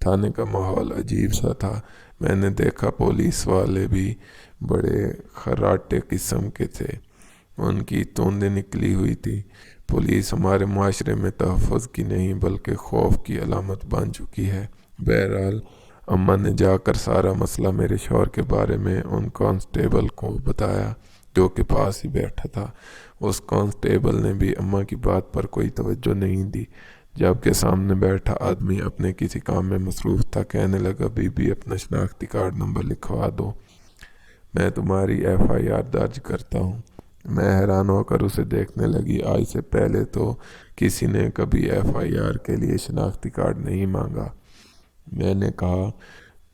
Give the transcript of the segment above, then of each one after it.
تھانے کا ماحول عجیب سا تھا۔ میں نے دیکھا پولیس والے بھی بڑے خراٹے قسم کے تھے، ان کی توندیں نکلی ہوئی تھی۔ پولیس ہمارے معاشرے میں تحفظ کی نہیں بلکہ خوف کی علامت بن چکی ہے۔ بہرحال اماں نے جا کر سارا مسئلہ میرے شوہر کے بارے میں ان کانسٹیبل کو بتایا جو کہ پاس ہی بیٹھا تھا۔ اس کانسٹیبل نے بھی اماں کی بات پر کوئی توجہ نہیں دی، جبکہ سامنے بیٹھا آدمی اپنے کسی کام میں مصروف تھا۔ کہنے لگا، بی بی اپنا شناختی کارڈ نمبر لکھوا دو، میں تمہاری FIR درج کرتا ہوں۔ میں حیران ہو کر اسے دیکھنے لگی۔ آج سے پہلے تو کسی نے کبھی FIR کے لیے شناختی کارڈ نہیں مانگا۔ میں نے کہا،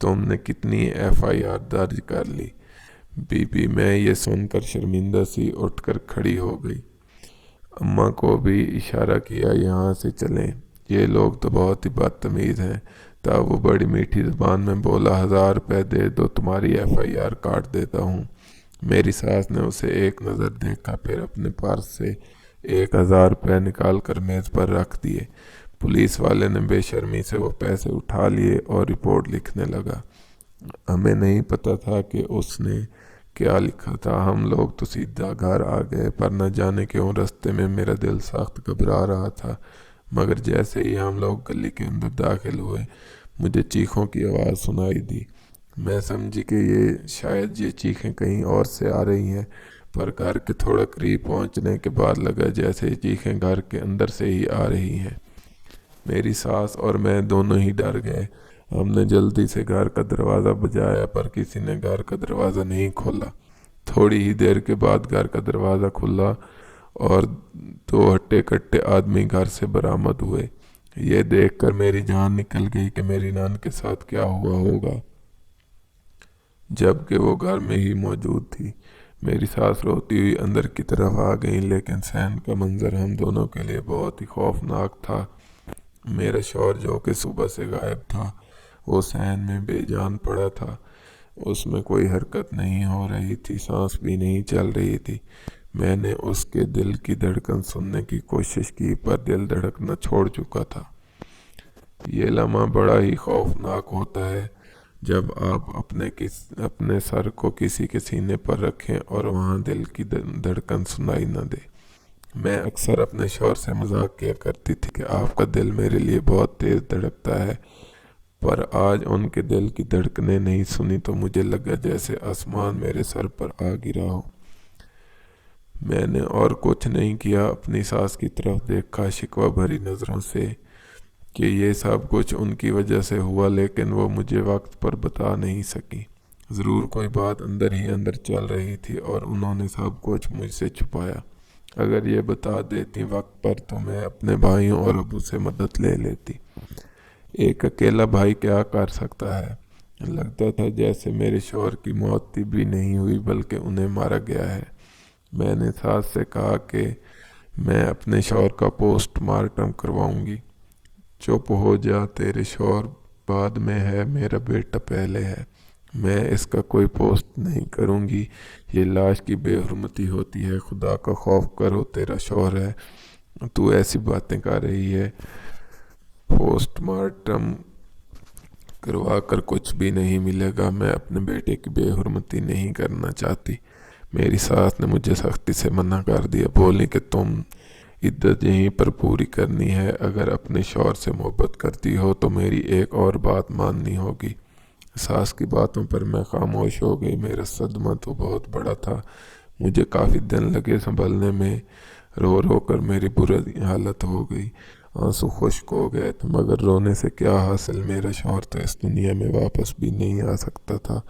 تم نے کتنی FIR درج کر لی؟ بی بی میں یہ سن کر شرمندہ سی اٹھ کر کھڑی ہو گئی۔ اماں کو بھی اشارہ کیا، یہاں سے چلیں، یہ لوگ تو بہت ہی بدتمیز ہیں۔ تب وہ بڑی میٹھی زبان میں بولا، 1000 روپے دے دو، تمہاری FIR کاٹ دیتا ہوں۔ میری ساس نے اسے ایک نظر دیکھا، پھر اپنے پرس سے 1000 روپے نکال کر میز پر رکھ دیے۔ پولیس والے نے بے شرمی سے وہ پیسے اٹھا لیے اور رپورٹ لکھنے لگا۔ ہمیں نہیں پتا تھا کہ اس نے کیا لکھا تھا۔ ہم لوگ تو سیدھا گھر آ گئے، پر نہ جانے کیوں رستے میں میرا دل سخت گھبرا رہا تھا۔ مگر جیسے ہی ہم لوگ گلی کے اندر داخل ہوئے، مجھے چیخوں کی آواز سنائی دی۔ میں سمجھی کہ شاید یہ چیخیں کہیں اور سے آ رہی ہیں، پر گھر کے تھوڑا قریب پہنچنے کے بعد لگا جیسے یہ چیخیں گھر کے اندر سے ہی آ رہی ہیں۔ میری ساس اور میں دونوں ہی ڈر گئے۔ ہم نے جلدی سے گھر کا دروازہ بجایا، پر کسی نے گھر کا دروازہ نہیں کھولا۔ تھوڑی ہی دیر کے بعد گھر کا دروازہ کھلا اور 2 ہٹے کٹے آدمی گھر سے برآمد ہوئے۔ یہ دیکھ کر میری جان نکل گئی کہ میری نان کے ساتھ کیا ہوا ہوگا، جبکہ وہ گھر میں ہی موجود تھی۔ میری ساس روتی ہوئی اندر کی طرف آ گئی، لیکن صحن کا منظر ہم دونوں کے لیے بہت ہی خوفناک تھا۔ میرا شوہر جو کہ صبح سے غائب تھا، وہ صحن میں بے جان پڑا تھا۔ اس میں کوئی حرکت نہیں ہو رہی تھی، سانس بھی نہیں چل رہی تھی۔ میں نے اس کے دل کی دھڑکن سننے کی کوشش کی، پر دل دھڑکنا چھوڑ چکا تھا۔ یہ لمحہ بڑا ہی خوفناک ہوتا ہے جب آپ اپنے سر کو کسی کے سینے پر رکھیں اور وہاں دل کی دھڑکن سنائی نہ دے۔ میں اکثر اپنے شوہر سے مذاق کیا کرتی تھی کہ آپ کا دل میرے لیے بہت تیز دھڑکتا ہے، پر آج ان کے دل کی دھڑکنیں نہیں سنی تو مجھے لگا جیسے آسمان میرے سر پر آ گرا ہو۔ میں نے اور کچھ نہیں کیا، اپنی ساس کی طرف دیکھا شکوہ بھری نظروں سے کہ یہ سب کچھ ان کی وجہ سے ہوا، لیکن وہ مجھے وقت پر بتا نہیں سکی۔ ضرور کوئی بات اندر ہی اندر چل رہی تھی اور انہوں نے سب کچھ مجھ سے چھپایا۔ اگر یہ بتا دیتی وقت پر تو میں اپنے بھائیوں اور ابو سے مدد لے لیتی۔ ایک اکیلا بھائی کیا کر سکتا ہے؟ لگتا تھا جیسے میرے شوہر کی موت بھی نہیں ہوئی بلکہ انہیں مارا گیا ہے۔ میں نے ساس سے کہا کہ میں اپنے شوہر کا پوسٹ مارٹم کرواؤں گی۔ چپ ہو جا، تیرے شوہر بعد میں ہے، میرا بیٹا پہلے ہے۔ میں اس کا کوئی پوسٹ نہیں کروں گی، یہ لاش کی بے حرمتی ہوتی ہے۔ خدا کا خوف کرو، تیرا شوہر ہے، تو ایسی باتیں کر رہی ہے۔ پوسٹ مارٹم کروا کر کچھ بھی نہیں ملے گا، میں اپنے بیٹے کی بے حرمتی نہیں کرنا چاہتی۔ میری ساس نے مجھے سختی سے منع کر دیا، بولی کہ تم عدت یہیں پر پوری کرنی ہے، اگر اپنے شوہر سے محبت کرتی ہو تو میری ایک اور بات ماننی ہوگی۔ ساس کی باتوں پر میں خاموش ہو گئی۔ میرا صدمہ تو بہت بڑا تھا، مجھے کافی دن لگے سنبھلنے میں۔ رو رو کر میری بری حالت ہو گئی، آنسو خشک ہو گئے تھے، مگر رونے سے کیا حاصل، میرا شوہر تو اس دنیا میں واپس بھی نہیں آ سکتا تھا۔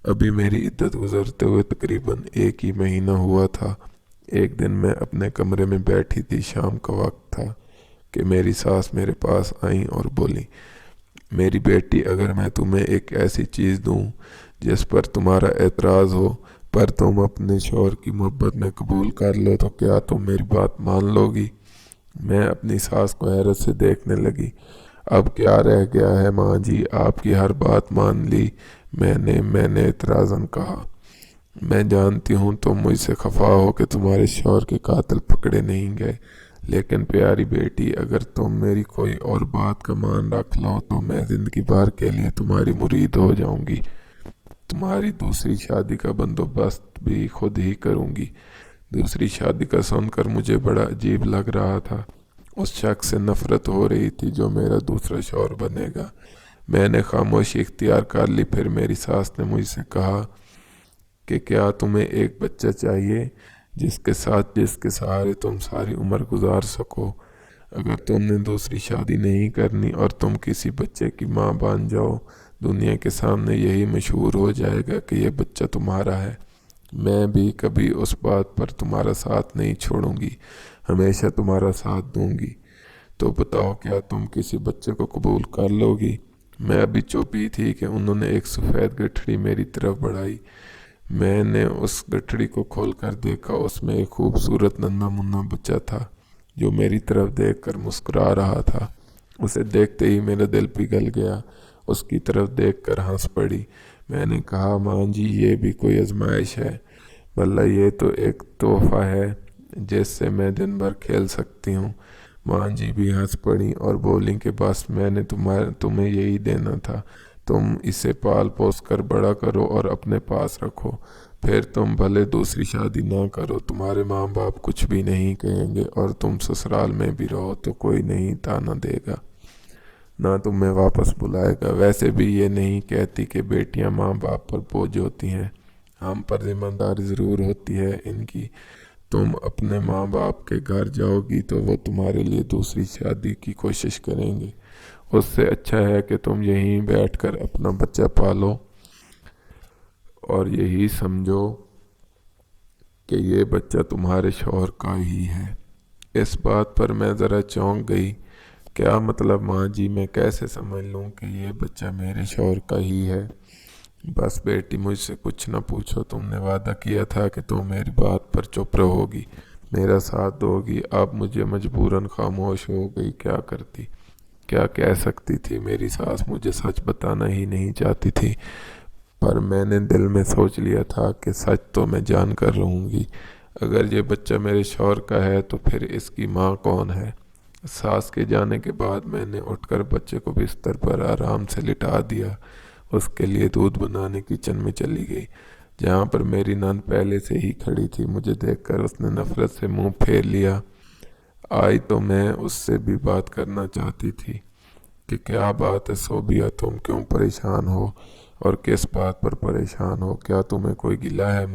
ابھی میری عدت گزرتے ہوئے تقریباً 1 ہی مہینہ ہوا تھا۔ ایک دن میں اپنے کمرے میں بیٹھی تھی، شام کا وقت تھا کہ میری ساس میرے پاس آئیں اور بولی، میری بیٹی، اگر میں تمہیں ایک ایسی چیز دوں جس پر تمہارا اعتراض ہو پر تم اپنے شوہر کی محبت میں قبول کر لو تو کیا تم میری بات مان لو گی؟ میں اپنی ساس کو حیرت سے دیکھنے لگی۔ اب کیا رہ گیا ہے ماں جی، آپ کی ہر بات مان لی، میں نے اعتراضاً کہا۔ میں جانتی ہوں تم مجھ سے خفا ہو کہ تمہارے شوہر کے قاتل پکڑے نہیں گئے، لیکن پیاری بیٹی، اگر تم میری کوئی اور بات کا مان رکھ لو تو میں زندگی بھر کے لیے تمہاری مرید ہو جاؤں گی۔ تمہاری دوسری شادی کا بندوبست بھی خود ہی کروں گی۔ دوسری شادی کا سن کر مجھے بڑا عجیب لگ رہا تھا۔ اس شخص سے نفرت ہو رہی تھی جو میرا دوسرا شوہر بنے گا۔ میں نے خاموشی اختیار کر لی۔ پھر میری ساس نے مجھ سے کہا کہ کیا تمہیں ایک بچہ چاہیے جس کے سہارے تم ساری عمر گزار سکو؟ اگر تم نے دوسری شادی نہیں کرنی اور تم کسی بچے کی ماں بن جاؤ، دنیا کے سامنے یہی مشہور ہو جائے گا کہ یہ بچہ تمہارا ہے۔ میں بھی کبھی اس بات پر تمہارا ساتھ نہیں چھوڑوں گی، ہمیشہ تمہارا ساتھ دوں گی۔ تو بتاؤ، کیا تم کسی بچے کو قبول کر لو گی؟ میں ابھی چپ ہی تھی کہ انہوں نے ایک سفید گٹھڑی میری طرف بڑھائی۔ میں نے اس گٹھڑی کو کھول کر دیکھا۔ اس میں ایک خوبصورت ننھا منھا بچہ تھا جو میری طرف دیکھ کر مسکرا رہا تھا۔ اسے دیکھتے ہی میرا دل پگھل گیا۔ اس کی طرف دیکھ کر ہنس پڑی۔ میں نے کہا، ماں جی، یہ بھی کوئی آزمائش ہے؟ بھلا یہ تو ایک تحفہ ہے جس سے میں دن بھر کھیل سکتی ہوں۔ ماں جی بھی ہنس پڑیں اور بولیں کہ بس میں نے تمہیں یہی دینا تھا، تم اسے پال پوس کر بڑا کرو اور اپنے پاس رکھو، پھر تم بھلے دوسری شادی نہ کرو، تمہارے ماں باپ کچھ بھی نہیں کہیں گے، اور تم سسرال میں بھی رہو تو کوئی نہیں تانا دے گا، نہ تمہیں واپس بلائے گا۔ ویسے بھی یہ نہیں کہتی کہ بیٹیاں ماں باپ پر بوجھ ہوتی ہیں، ہم پر ذمہ داری ضرور ہوتی ہے ان کی۔ تم اپنے ماں باپ کے گھر جاؤ گی تو وہ تمہارے لیے دوسری شادی کی کوشش کریں گے۔ اس سے اچھا ہے کہ تم یہیں بیٹھ کر اپنا بچہ پالو اور یہی سمجھو کہ یہ بچہ تمہارے شوہر کا ہی ہے۔ اس بات پر میں ذرا چونک گئی۔ کیا مطلب ماں جی؟ میں کیسے سمجھ لوں کہ یہ بچہ میرے شوہر کا ہی ہے؟ بس بیٹی، مجھ سے کچھ نہ پوچھو، تم نے وعدہ کیا تھا کہ تم میری بات پر چپ رہو گی، میرا ساتھ دو گی۔ اب مجھے مجبوراً خاموش ہو گئی۔ کیا کرتی، کیا کہہ سکتی تھی؟ میری ساس مجھے سچ بتانا ہی نہیں چاہتی تھی، پر میں نے دل میں سوچ لیا تھا کہ سچ تو میں جان کر رہوں گی۔ اگر یہ بچہ میرے شوہر کا ہے تو پھر اس کی ماں کون ہے؟ ساس کے جانے کے بعد میں نے اٹھ کر بچے کو بستر پر آرام سے لٹا دیا۔ اس کے لیے دودھ بنانے کچن میں چلی گئی، جہاں پر میری نند پہلے سے ہی کھڑی تھی۔ مجھے دیکھ کر اس نے نفرت سے منہ پھیر لیا۔ آئی تو میں اس سے بھی بات کرنا چاہتی تھی کہ کیا بات ہے صوبیہ، تم کیوں پریشان ہو اور کس بات پر پریشان ہو؟ کیا تمہیں کوئی گلہ ہے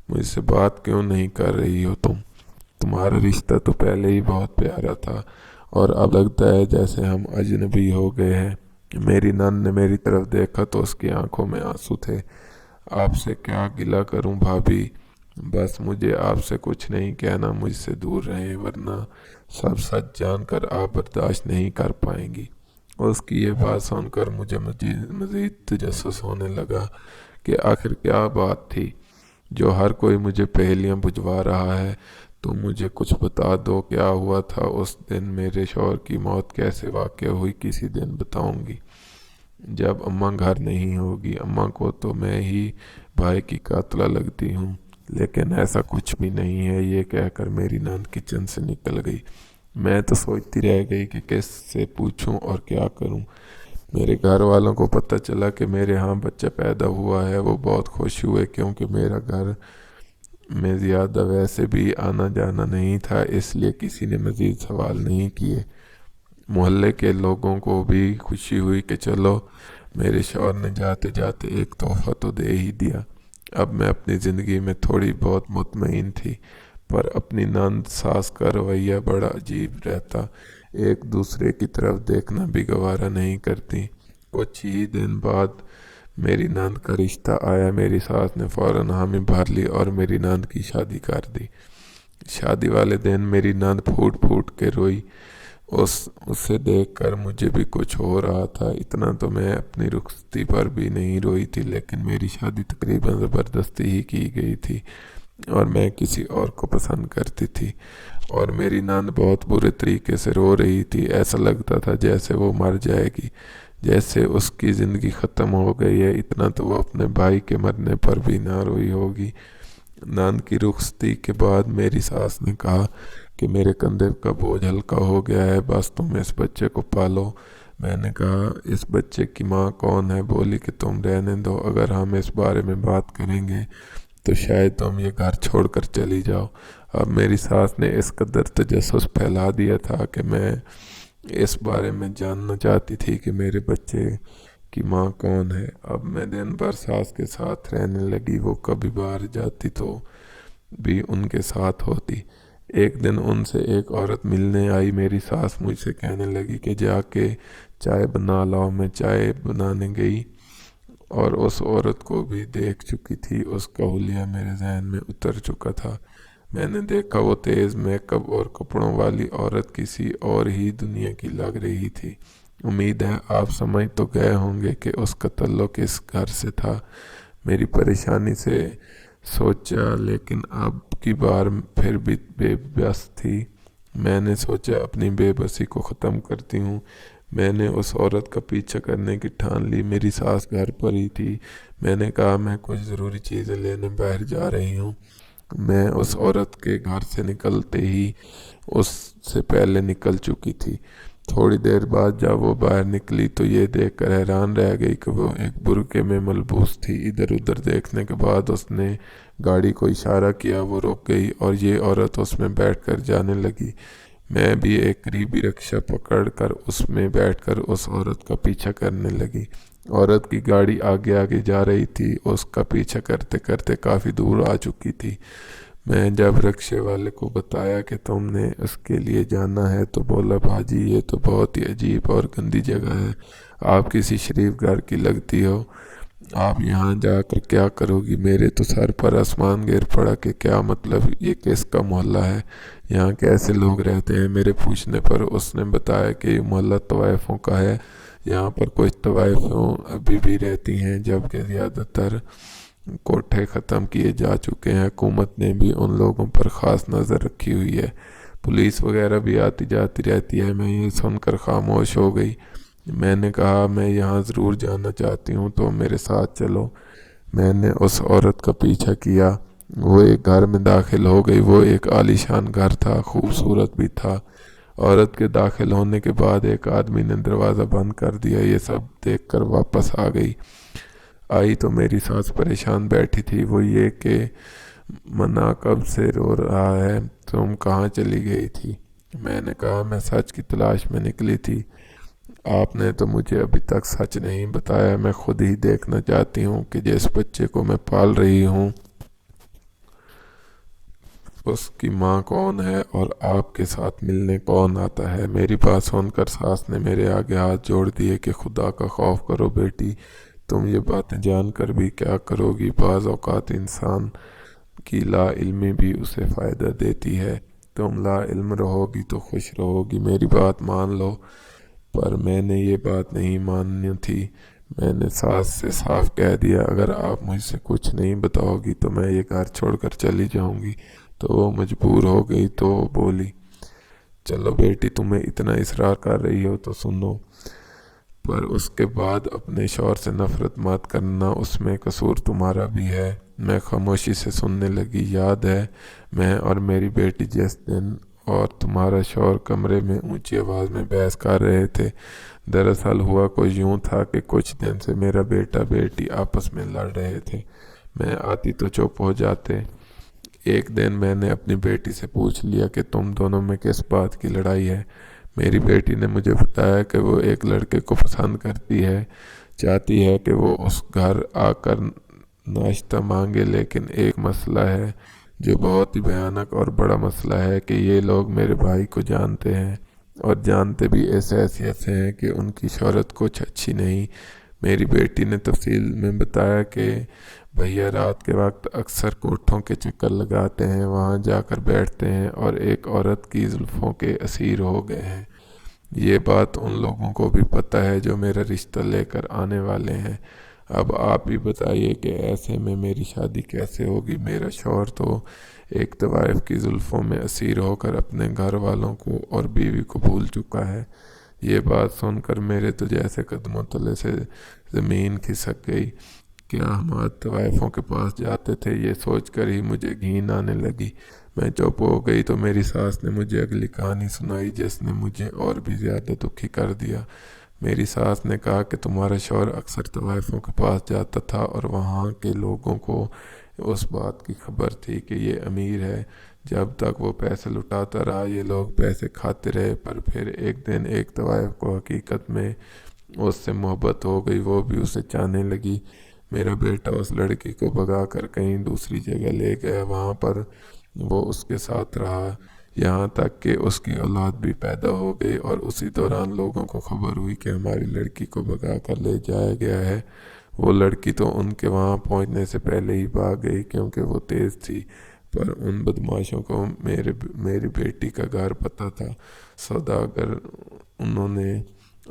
مجھ سے بات کیوں نہیں کر رہی ہو تم؟ تمہارا رشتہ تو پہلے ہی بہت پیارا تھا اور اب لگتا ہے جیسے ہم اجنبی ہو گئے ہیں۔ میری نند نے میری طرف دیکھا تو اس کی آنکھوں میں آنسو تھے۔ آپ سے کیا گلہ کروں بھابھی، بس مجھے آپ سے کچھ نہیں کہنا، مجھ سے دور رہیں ورنہ سب سچ جان کر آپ برداشت نہیں کر پائیں گی۔ اس کی یہ بات سن کر مجھے مزید تجسس ہونے لگا کہ آخر کیا بات تھی جو ہر کوئی مجھے پہیلیاں بجھوا رہا ہے۔ تم مجھے کچھ بتا دو، کیا ہوا تھا اس دن؟ میرے شوہر کی موت کیسے واقع ہوئی؟ کسی دن بتاؤں گی جب اماں گھر نہیں ہوگی۔ اماں کو تو میں ہی بھائی کی قاتلہ لگتی ہوں، لیکن ایسا کچھ بھی نہیں ہے۔ یہ کہہ کر میری نند کچن سے نکل گئی۔ میں تو سوچتی رہ گئی کہ کس سے پوچھوں اور کیا کروں۔ میرے گھر والوں کو پتہ چلا کہ میرے ہاں بچہ پیدا ہوا ہے۔ وہ بہت خوش ہوئے، کیونکہ میرا گھر میں زیادہ ویسے بھی آنا جانا نہیں تھا، اس لیے کسی نے مزید سوال نہیں کیے۔ محلے کے لوگوں کو بھی خوشی ہوئی کہ چلو، میرے شوہر نے جاتے جاتے ایک تحفہ تو دے ہی دیا۔ اب میں اپنی زندگی میں تھوڑی بہت مطمئن تھی، پر اپنی نند ساس کا رویہ بڑا عجیب رہتا۔ ایک دوسرے کی طرف دیکھنا بھی گوارا نہیں کرتی۔ کچھ ہی دن بعد میری نند کا رشتہ آیا۔ میری ساس نے فوراً حامی بھر لی اور میری نند کی شادی کر دی۔ شادی والے دن میری نند پھوٹ پھوٹ کے روئی۔ اسے دیکھ کر مجھے بھی کچھ ہو رہا تھا۔ اتنا تو میں اپنی رخصتی پر بھی نہیں روئی تھی، لیکن میری شادی تقریباً زبردستی ہی کی گئی تھی اور میں کسی اور کو پسند کرتی تھی، اور میری نند بہت برے طریقے سے رو رہی تھی۔ ایسا لگتا تھا جیسے وہ مر جائے گی، جیسے اس کی زندگی ختم ہو گئی ہے۔ اتنا تو وہ اپنے بھائی کے مرنے پر بھی نہ روئی ہوگی۔ نند کی رخصتی کے بعد میری ساس نے کہا کہ میرے کندھے کا بوجھ ہلکا ہو گیا ہے، بس تم اس بچے کو پالو۔ میں نے کہا اس بچے کی ماں کون ہے؟ بولی کہ تم رہنے دو، اگر ہم اس بارے میں بات کریں گے تو شاید تم یہ گھر چھوڑ کر چلی جاؤ۔ اب میری ساس نے اس قدر تجسس پھیلا دیا تھا کہ میں اس بارے میں جاننا چاہتی تھی کہ میرے بچے کی ماں کون ہے۔ اب میں دن بھر ساس کے ساتھ رہنے لگی، وہ کبھی باہر جاتی تو بھی ان کے ساتھ ہوتی۔ ایک دن ان سے ایک عورت ملنے آئی، میری ساس مجھ سے کہنے لگی کہ جا کے چائے بنا لاؤ۔ میں چائے بنانے گئی اور اس عورت کو بھی دیکھ چکی تھی، اس کا حلیہ میرے ذہن میں اتر چکا تھا۔ میں نے دیکھا وہ تیز میک اپ اور کپڑوں والی عورت کسی اور ہی دنیا کی لگ رہی تھی۔ امید ہے آپ سمجھ تو گئے ہوں گے کہ اس کا تعلق اس گھر سے تھا۔ میری پریشانی سے سوچا، لیکن اب کی بار پھر بھی بے بس تھی۔ میں نے سوچا اپنی بے بسی کو ختم کرتی ہوں۔ میں نے اس عورت کا پیچھا کرنے کی ٹھان لی۔ میری ساس گھر پر ہی تھی۔ میں نے کہا میں کچھ ضروری چیزیں لینے باہر جا رہی ہوں۔ میں اس عورت کے گھر سے نکلتے ہی اس سے پہلے نکل چکی تھی۔ تھوڑی دیر بعد جب وہ باہر نکلی تو یہ دیکھ کر حیران رہ گئی کہ وہ ایک برقعے میں ملبوس تھی۔ ادھر ادھر دیکھنے کے بعد اس نے گاڑی کو اشارہ کیا، وہ رک گئی اور یہ عورت اس میں بیٹھ کر جانے لگی۔ میں بھی ایک قریبی رکشہ پکڑ کر اس میں بیٹھ کر اس عورت کا پیچھا کرنے لگی۔ عورت کی گاڑی آگے آگے جا رہی تھی، اس کا پیچھا کرتے کرتے کافی دور آ چکی تھی۔ میں جب رکشے والے کو بتایا کہ تم نے اس کے لیے جانا ہے تو بولا بھاجی یہ تو بہت ہی عجیب اور گندی جگہ ہے، آپ کسی شریف گھر کی لگتی ہو، آپ یہاں جا کر کیا کرو گی؟ میرے تو سر پر آسمان گر پڑا کہ کیا مطلب، یہ کس کا محلہ ہے، یہاں کیسے لوگ رہتے ہیں؟ میرے پوچھنے پر اس نے بتایا کہ یہ محلہ طوائفوں کا ہے، یہاں پر کچھ طوائفوں ابھی بھی رہتی ہیں جبکہ زیادہ تر کوٹھے ختم کیے جا چکے ہیں۔ حکومت نے بھی ان لوگوں پر خاص نظر رکھی ہوئی ہے، پولیس وغیرہ بھی آتی جاتی رہتی ہے۔ میں یہ سن کر خاموش ہو گئی۔ میں نے کہا میں یہاں ضرور جانا چاہتی ہوں، تو میرے ساتھ چلو۔ میں نے اس عورت کا پیچھا کیا، وہ ایک گھر میں داخل ہو گئی۔ وہ ایک عالیشان گھر تھا، خوبصورت بھی تھا۔ عورت کے داخل ہونے کے بعد ایک آدمی نے دروازہ بند کر دیا۔ یہ سب دیکھ کر واپس آئی تو میری ساس پریشان بیٹھی تھی۔ وہ یہ کہ منا کب سے رو رہا ہے، تم کہاں چلی گئی تھی؟ میں نے کہا میں سچ کی تلاش میں نکلی تھی، آپ نے تو مجھے ابھی تک سچ نہیں بتایا۔ میں خود ہی دیکھنا چاہتی ہوں کہ جس بچے کو میں پال رہی ہوں اس کی ماں کون ہے اور آپ کے ساتھ ملنے کون آتا ہے؟ میری بات سن کر ساس نے میرے آگے ہاتھ جوڑ دیے کہ خدا کا خوف کرو بیٹی، تم یہ باتیں جان کر بھی کیا کرو گی؟ بعض اوقات انسان کی لا علمی بھی اسے فائدہ دیتی ہے، تم لا علم رہو گی تو خوش رہو گی، میری بات مان لو۔ پر میں نے یہ بات نہیں مانی تھی۔ میں نے ساس سے صاف کہہ دیا اگر آپ مجھ سے کچھ نہیں بتاؤ گی تو میں یہ گھر چھوڑ کر چلی جاؤں گی۔ تو وہ مجبور ہو گئی تو بولی چلو بیٹی، تمہیں اتنا اصرار کر رہی ہو تو سنو، پر اس کے بعد اپنے شوہر سے نفرت مت کرنا، اس میں قصور تمہارا بھی ہے۔ میں خاموشی سے سننے لگی۔ یاد ہے میں اور میری بیٹی جس دن اور تمہارا شوہر کمرے میں اونچی آواز میں بحث کر رہے تھے؟ دراصل ہوا کچھ یوں تھا کہ کچھ دن سے میرا بیٹا بیٹی آپس میں لڑ رہے تھے، میں آتی تو چپ ہو جاتے۔ ایک دن میں نے اپنی بیٹی سے پوچھ لیا کہ تم دونوں میں کس بات کی لڑائی ہے؟ میری بیٹی نے مجھے بتایا کہ وہ ایک لڑکے کو پسند کرتی ہے، چاہتی ہے کہ وہ اس گھر آ کر ناشتہ مانگے، لیکن ایک مسئلہ ہے جو بہت ہی بھیانک اور بڑا مسئلہ ہے کہ یہ لوگ میرے بھائی کو جانتے ہیں اور جانتے بھی اس حیثیت سے ہیں کہ ان کی شہرت کچھ اچھی نہیں۔ میری بیٹی نے تفصیل میں بتایا کہ بھیا رات کے وقت اکثر کوٹھوں کے چکر لگاتے ہیں، وہاں جا کر بیٹھتے ہیں اور ایک عورت کی زلفوں کے اسیر ہو گئے ہیں۔ یہ بات ان لوگوں کو بھی پتہ ہے جو میرا رشتہ لے کر آنے والے ہیں۔ اب آپ ہی بتائیے کہ ایسے میں میری شادی کیسے ہوگی؟ میرا شوہر تو ایک طوائف کی زلفوں میں اسیر ہو کر اپنے گھر والوں کو اور بیوی کو بھول چکا ہے۔ یہ بات سن کر میرے تو جیسے قدموں تلے سے زمین کھسک گئی۔ کیا ہم طوائفوں کے پاس جاتے تھے؟ یہ سوچ کر ہی مجھے گھین آنے لگی۔ میں چپ ہو گئی تو میری ساس نے مجھے اگلی کہانی سنائی جس نے مجھے اور بھی زیادہ دکھی کر دیا۔ میری ساس نے کہا کہ تمہارا شوہر اکثر طوائفوں کے پاس جاتا تھا اور وہاں کے لوگوں کو اس بات کی خبر تھی کہ یہ امیر ہے۔ جب تک وہ پیسے لٹاتا رہا یہ لوگ پیسے کھاتے رہے، پر پھر ایک دن ایک طوائف کو حقیقت میں اس سے محبت ہو گئی، وہ بھی اسے چاہنے لگی۔ میرا بیٹا اس لڑکی کو بھگا کر کہیں دوسری جگہ لے گیا، وہاں پر وہ اس کے ساتھ رہا یہاں تک کہ اس کی اولاد بھی پیدا ہو گئی، اور اسی دوران لوگوں کو خبر ہوئی کہ ہماری لڑکی کو بھگا کر لے جایا گیا ہے۔ وہ لڑکی تو ان کے وہاں پہنچنے سے پہلے ہی بھاگ گئی کیونکہ وہ تیز تھی، پر ان بدماشوں کو میری بیٹی کا گھر پتہ تھا۔ سوداگر انہوں نے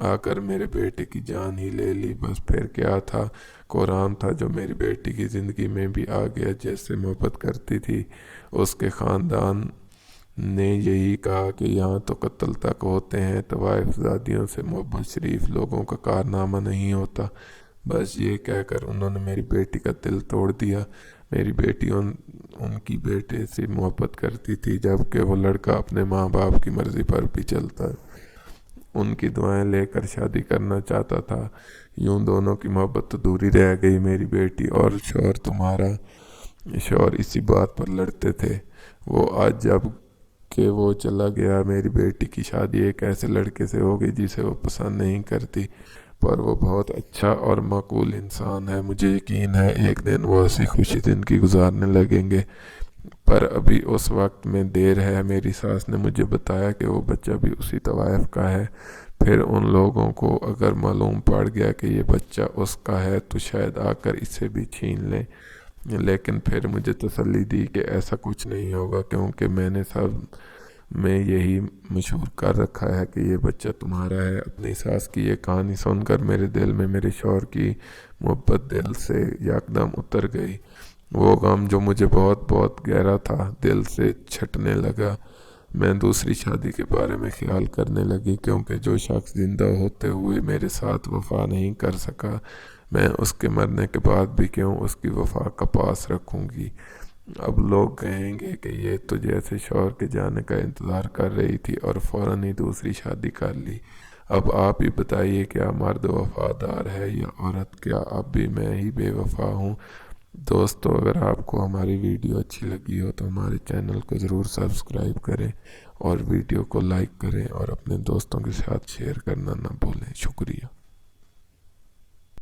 آ کر میرے بیٹے کی جان ہی لے لی۔ بس پھر کیا تھا، قرآن تھا جو میری بیٹی کی زندگی میں بھی آ گیا، جس سے محبت کرتی تھی۔ اس کے خاندان نے یہی کہا کہ یہاں تو قتل تک ہوتے ہیں، طوائف زادیوں سے محبت شریف لوگوں کا کارنامہ نہیں ہوتا۔ بس یہ کہہ کر انہوں نے میری بیٹی کا دل توڑ دیا۔ میری بیٹی ان کی بیٹے سے محبت کرتی تھی، جبکہ وہ لڑکا اپنے ماں باپ کی مرضی پر بھی چلتا، ان کی دعائیں لے کر شادی کرنا چاہتا تھا۔ یوں دونوں کی محبت ادھوری رہ گئی۔ میری بیٹی اور تمہارا شوہر اسی بات پر لڑتے تھے۔ وہ آج جب کہ وہ چلا گیا، میری بیٹی کی شادی ایک ایسے لڑکے سے ہو گئی جسے وہ پسند نہیں کرتی، پر وہ بہت اچھا اور معقول انسان ہے۔ مجھے یقین ہے ایک دن وہ ایسی خوشی زندگی گزارنے لگیں گے، پر ابھی اس وقت میں دیر ہے۔ میری ساس نے مجھے بتایا کہ وہ بچہ بھی اسی طوائف کا ہے۔ پھر ان لوگوں کو اگر معلوم پڑ گیا کہ یہ بچہ اس کا ہے تو شاید آ کر اسے بھی چھین لیں، لیکن پھر مجھے تسلی دی کہ ایسا کچھ نہیں ہوگا، کیونکہ میں نے سب میں یہی مشہور کر رکھا ہے کہ یہ بچہ تمہارا ہے۔ اپنی ساس کی یہ کہانی سن کر میرے دل میں میرے شوہر کی محبت دل سے یکدم اتر گئی۔ وہ غم جو مجھے بہت بہت گہرا تھا دل سے چھٹنے لگا۔ میں دوسری شادی کے بارے میں خیال کرنے لگی، کیونکہ جو شخص زندہ ہوتے ہوئے میرے ساتھ وفا نہیں کر سکا، میں اس کے مرنے کے بعد بھی کیوں اس کی وفا کا پاس رکھوں گی۔ اب لوگ کہیں گے کہ یہ تو جیسے شوہر کے جانے کا انتظار کر رہی تھی اور فوراً ہی دوسری شادی کر لی۔ اب آپ ہی بتائیے، کیا مرد وفادار ہے یا عورت؟ کیا اب بھی میں ہی بے وفا ہوں؟ دوستو، اگر آپ کو ہماری ویڈیو اچھی لگی ہو تو ہمارے چینل کو ضرور سبسکرائب کریں اور ویڈیو کو لائک کریں اور اپنے دوستوں کے ساتھ شیئر کرنا نہ بھولیں۔ شکریہ۔